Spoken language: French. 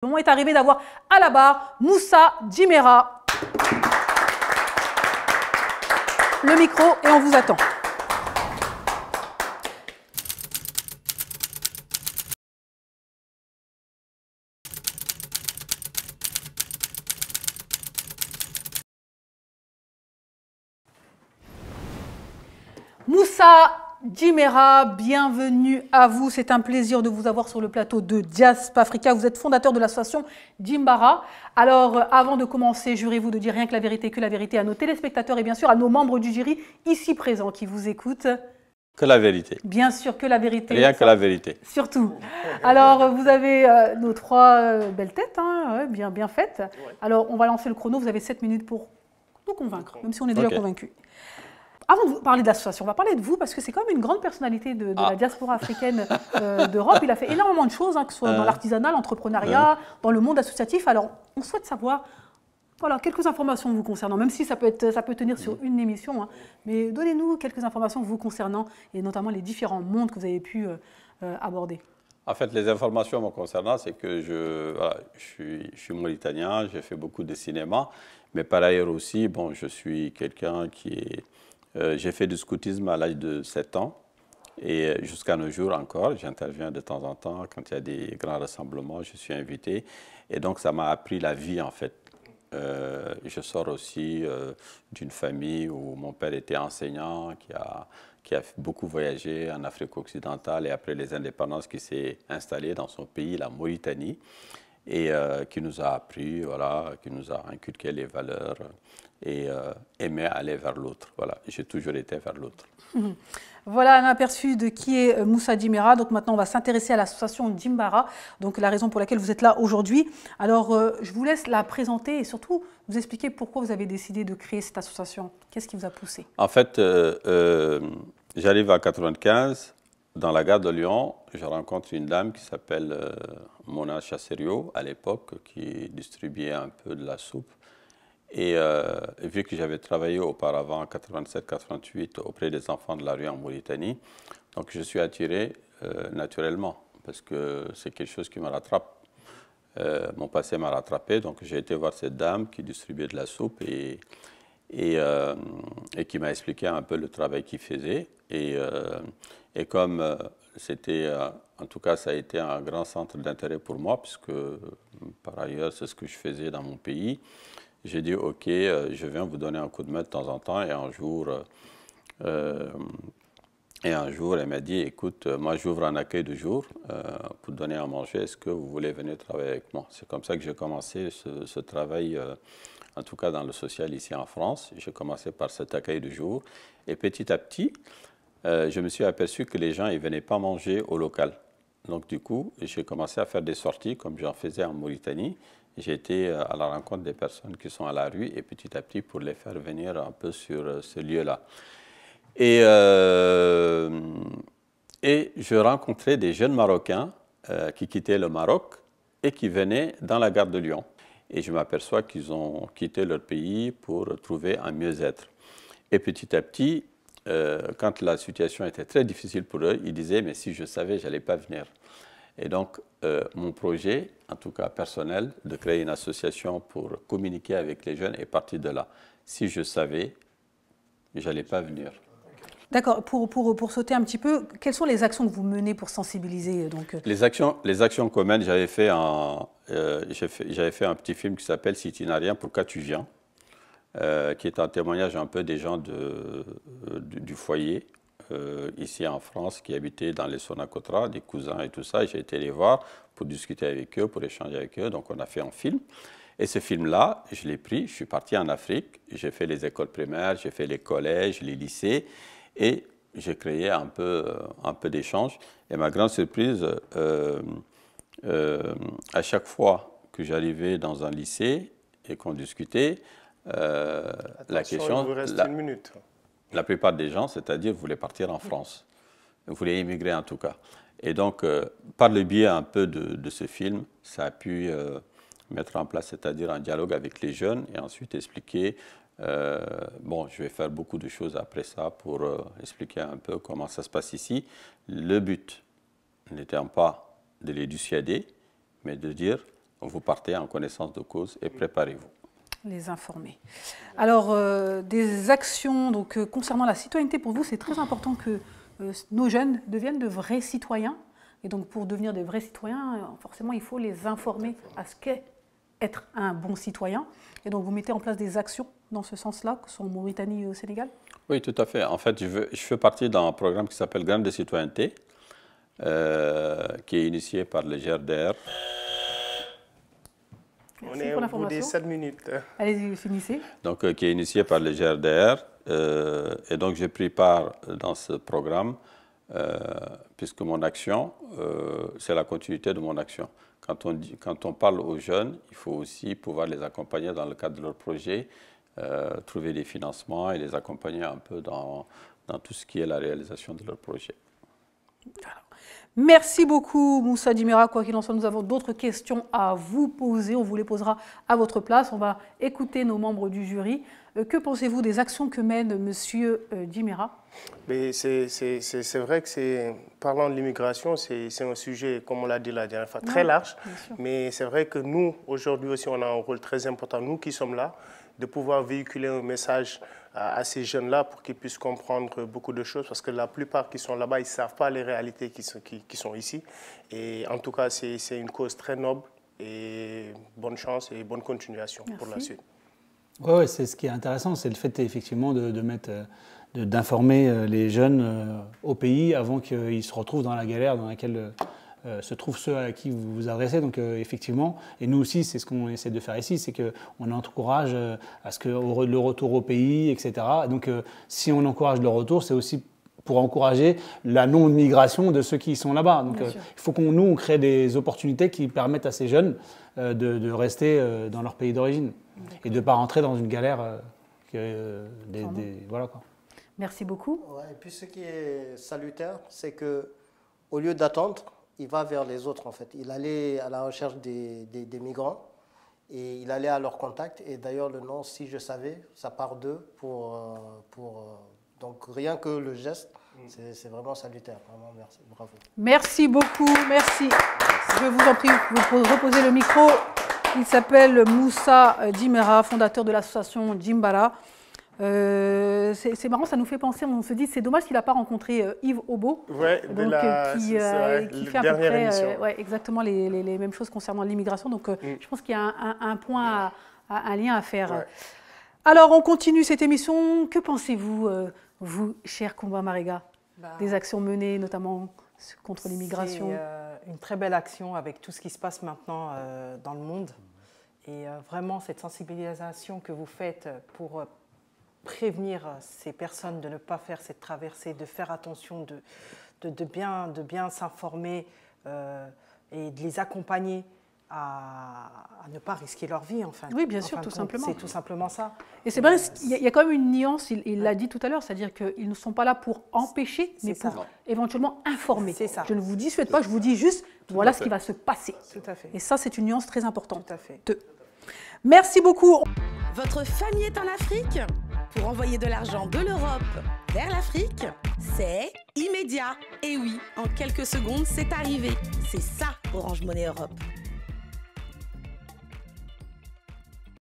Le moment est arrivé d'avoir à la barre Moussa Djimera. Le micro et on vous attend. Moussa Djimera, bienvenue à vous. C'est un plaisir de vous avoir sur le plateau de Diaspora Africa. Vous êtes fondateur de l'association Djimbara. Alors, avant de commencer, jurez-vous de dire rien que la vérité à nos téléspectateurs et bien sûr à nos membres du jury ici présents qui vous écoutent. Que la vérité. Bien sûr, que la vérité. Rien que la vérité. Surtout. Alors, vous avez nos trois belles têtes, hein, bien faites. Alors, on va lancer le chrono. Vous avez 7 minutes pour nous convaincre, même si on est déjà convaincus. Avant de vous parler d'association, on va parler de vous parce que c'est quand même une grande personnalité de la diaspora africaine d'Europe. Il a fait énormément de choses, hein, que ce soit dans l'artisanat, l'entrepreneuriat, dans le monde associatif. Alors, on souhaite savoir quelques informations vous concernant, même si ça peut tenir sur une émission. Hein, mais donnez-nous quelques informations vous concernant et notamment les différents mondes que vous avez pu aborder. En fait, les informations me concernant, c'est que je suis mauritanien, j'ai fait beaucoup de cinéma, mais par ailleurs aussi, bon, je suis quelqu'un qui est... j'ai fait du scoutisme à l'âge de 7 ans et jusqu'à nos jours encore, j'interviens de temps en temps quand il y a des grands rassemblements, je suis invité et donc ça m'a appris la vie en fait. Je sors aussi d'une famille où mon père était enseignant, qui a beaucoup voyagé en Afrique occidentale et après les indépendances qui s'est installé dans son pays, la Mauritanie, et qui nous a appris, voilà, qui nous a inculqué les valeurs et aimer aller vers l'autre. Voilà, j'ai toujours été vers l'autre. Voilà un aperçu de qui est Moussa Djimera. Donc maintenant, on va s'intéresser à l'association Djimbara, donc la raison pour laquelle vous êtes là aujourd'hui. Alors, je vous laisse la présenter et surtout vous expliquer pourquoi vous avez décidé de créer cette association. Qu'est-ce qui vous a poussé? En fait, j'arrive à 95, dans la gare de Lyon, je rencontre une dame qui s'appelle Mona Chasserio, à l'époque, qui distribuait un peu de la soupe. Et vu que j'avais travaillé auparavant en 87-88 auprès des enfants de la rue en Mauritanie, donc je suis attiré naturellement parce que c'est quelque chose qui me rattrape. Mon passé m'a rattrapé, donc j'ai été voir cette dame qui distribuait de la soupe et qui m'a expliqué un peu le travail qu'il faisait. Et comme c'était, en tout cas, ça a été un grand centre d'intérêt pour moi, puisque par ailleurs, c'est ce que je faisais dans mon pays. J'ai dit, OK, je viens vous donner un coup de main de temps en temps. Et un jour, elle m'a dit, écoute, moi j'ouvre un accueil de jour pour donner à manger. Est-ce que vous voulez venir travailler avec moi? C'est comme ça que j'ai commencé ce travail, en tout cas dans le social ici en France. J'ai commencé par cet accueil de jour. Et petit à petit, je me suis aperçu que les gens ne venaient pas manger au local. Donc du coup, j'ai commencé à faire des sorties comme j'en faisais en Mauritanie. J'ai été à la rencontre des personnes qui sont à la rue et petit à petit pour les faire venir un peu sur ce lieu-là. Et je rencontrais des jeunes Marocains qui quittaient le Maroc et qui venaient dans la gare de Lyon. Et je m'aperçois qu'ils ont quitté leur pays pour trouver un mieux-être. Et petit à petit, quand la situation était très difficile pour eux, ils disaient « mais si je savais, je n'allais pas venir ». Et donc, mon projet, en tout cas personnel, de créer une association pour communiquer avec les jeunes est parti de là. Si je savais, je n'allais pas venir. D'accord. Pour sauter un petit peu, quelles sont les actions que vous menez pour sensibiliser donc... Les actions communes, j'avais fait un petit film qui s'appelle « Si tu n'as rien, pourquoi tu viens ?» qui est un témoignage un peu des gens du foyer, ici en France, qui habitaient dans les Sonacotra, des cousins et tout ça. J'ai été les voir pour discuter avec eux, pour échanger avec eux. Donc on a fait un film. Et ce film-là, je l'ai pris, je suis parti en Afrique, j'ai fait les écoles primaires, j'ai fait les collèges, les lycées, et j'ai créé un peu d'échanges. Et ma grande surprise, à chaque fois que j'arrivais dans un lycée et qu'on discutait, la question... Il vous reste une minute. La plupart des gens, c'est-à-dire, voulaient partir en France, voulaient immigrer en tout cas. Et donc, par le biais un peu de ce film, ça a pu mettre en place, c'est-à-dire un dialogue avec les jeunes et ensuite expliquer, bon, je vais faire beaucoup de choses après ça pour expliquer un peu comment ça se passe ici. Le but n'étant pas de les dissuader, mais de dire, Donc vous partez en connaissance de cause et préparez-vous. Les informer. Alors, des actions donc, concernant la citoyenneté, pour vous, c'est très important que nos jeunes deviennent de vrais citoyens. Et donc, pour devenir de vrais citoyens, forcément, il faut les informer à ce qu'est être un bon citoyen. Et donc, vous mettez en place des actions dans ce sens-là, que ce soit en Mauritanie et au Sénégal? Oui, tout à fait. En fait, je fais partie d'un programme qui s'appelle Graines de citoyenneté, qui est initié par le GRDR. Merci on est pour au bout des 7 minutes. Allez-y, finissez. Donc, qui est initié par le GRDR. Et donc, j'ai pris part dans ce programme, puisque mon action, c'est la continuité de mon action. Quand on parle aux jeunes, il faut aussi pouvoir les accompagner dans le cadre de leur projet, trouver des financements et les accompagner un peu dans tout ce qui est la réalisation de leur projet. Merci beaucoup Moussa Djimera. Quoi qu'il en soit, nous avons d'autres questions à vous poser. On vous les posera à votre place. On va écouter nos membres du jury. Que pensez-vous des actions que mène Monsieur Djimera? C'est vrai que parlant de l'immigration, c'est un sujet, comme on l'a dit la dernière fois, très large. Mais c'est vrai que nous, aujourd'hui aussi, on a un rôle très important, nous qui sommes là, de pouvoir véhiculer un message à ces jeunes-là pour qu'ils puissent comprendre beaucoup de choses, parce que la plupart qui sont là-bas, ils ne savent pas les réalités qui sont ici. Et en tout cas, c'est une cause très noble et bonne chance et bonne continuation pour la suite. Oui, c'est ce qui est intéressant, c'est le fait effectivement d'informer les jeunes au pays avant qu'ils se retrouvent dans la galère dans laquelle se trouvent ceux à qui vous vous adressez. Donc effectivement, et nous aussi, c'est ce qu'on essaie de faire ici, c'est qu'on encourage à ce que le retour au pays, etc. Donc si on encourage le retour, c'est aussi pour encourager la non-migration de ceux qui sont là-bas. Donc il faut on crée des opportunités qui permettent à ces jeunes de rester dans leur pays d'origine et de ne pas rentrer dans une galère. Voilà, quoi. Merci beaucoup. Ouais, et puis ce qui est salutaire, c'est qu'au lieu d'attendre, il va vers les autres en fait. Il allait à la recherche des migrants et il allait à leur contact. Et d'ailleurs le nom, si je savais, ça part d'eux donc rien que le geste, c'est vraiment salutaire. Vraiment, merci, bravo. Merci beaucoup, merci. Je vous en prie, vous reposez le micro. Il s'appelle Moussa Djimera, fondateur de l'association Djimbara. C'est marrant, ça nous fait penser, on se dit c'est dommage qu'il n'a pas rencontré Yves Obo, qui fait à peu près exactement les mêmes choses concernant l'immigration. Donc je pense qu'il y a un point, un lien à faire. Ouais. Alors on continue cette émission. Que pensez-vous, vous, cher Koumba Marega, des actions menées notamment contre l'immigration? C'est une très belle action avec tout ce qui se passe maintenant dans le monde. Et vraiment cette sensibilisation que vous faites pour prévenir ces personnes de ne pas faire cette traversée, de faire attention, de bien s'informer et de les accompagner à ne pas risquer leur vie. Enfin, oui, bien sûr, tout simplement. C'est tout simplement ça. Et c'est vrai, il y a quand même une nuance, il l'a dit tout à l'heure, c'est-à-dire qu'ils ne sont pas là pour empêcher, mais pour éventuellement informer. C'est ça. Je ne vous dissuade pas, je vous dis juste, voilà ce qui va se passer. Tout à fait. Et ça, c'est une nuance très importante. Tout à fait. Merci beaucoup. Votre famille est en Afrique? Pour envoyer de l'argent de l'Europe vers l'Afrique, c'est immédiat. Et oui, en quelques secondes, c'est arrivé. C'est ça, Orange Money Europe.